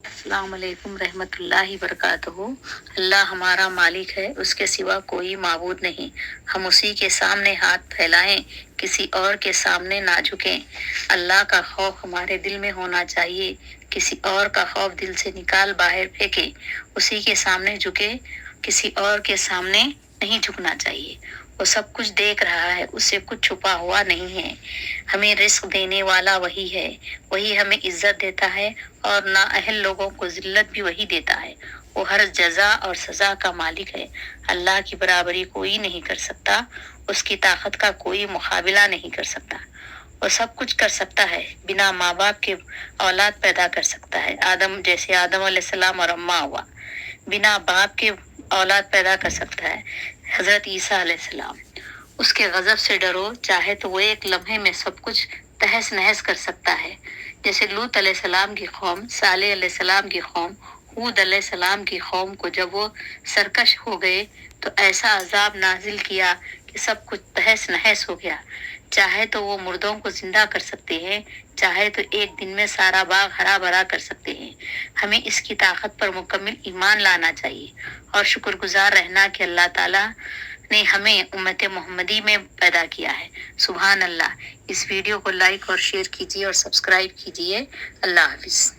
السلام علیکم رحمۃ اللہ وبرکاتہ۔ اللہ ہمارا مالک ہے، اس کے سوا کوئی معبود نہیں۔ ہم اسی کے سامنے ہاتھ پھیلائیں، کسی اور کے سامنے نہ جھکیں۔ اللہ کا خوف ہمارے دل میں ہونا چاہیے، کسی اور کا خوف دل سے نکال باہر پھینکے۔ اسی کے سامنے جھکے، کسی اور کے سامنے نہیں جھکنا چاہیے۔ وہ سب کچھ دیکھ رہا ہے، اس سے کچھ چھپا ہوا نہیں ہے۔ ہمیں رزق دینے والا وہی ہے، وہی ہمیں عزت دیتا ہے، اور نااہل لوگوں کو ذلت بھی وہی دیتا ہے۔ وہ ہر جزا اور سزا کا مالک ہے۔ اللہ کی برابری کوئی نہیں کر سکتا، اس کی طاقت کا کوئی مقابلہ نہیں کر سکتا۔ وہ سب کچھ کر سکتا ہے، بنا ماں باپ کے اولاد پیدا کر سکتا ہے، جیسے آدم علیہ السلام اور اماں ہوا۔ بنا باپ کے اولاد پیدا کر سکتا ہے، حضرت عیسیٰ علیہ السلام۔ اس کے غضب سے ڈرو، چاہے تو وہ ایک لمحے میں سب کچھ تہس نہس کر سکتا ہے، جیسے لوط علیہ السلام کی قوم، صالح علیہ السلام کی قوم، ہود علیہ السلام کی قوم کو جب وہ سرکش ہو گئے تو ایسا عذاب نازل کیا کہ سب کچھ تہس نہس ہو گیا۔ چاہے تو وہ مردوں کو زندہ کر سکتے ہیں، چاہے تو ایک دن میں سارا باغ ہرا بھرا کر سکتے ہیں۔ ہمیں اس کی طاقت پر مکمل ایمان لانا چاہیے اور شکر گزار رہنا کہ اللہ تعالیٰ نے ہمیں امت محمدی میں پیدا کیا ہے۔ سبحان اللہ۔ اس ویڈیو کو لائک اور شیئر کیجیے اور سبسکرائب کیجیے۔ اللہ حافظ۔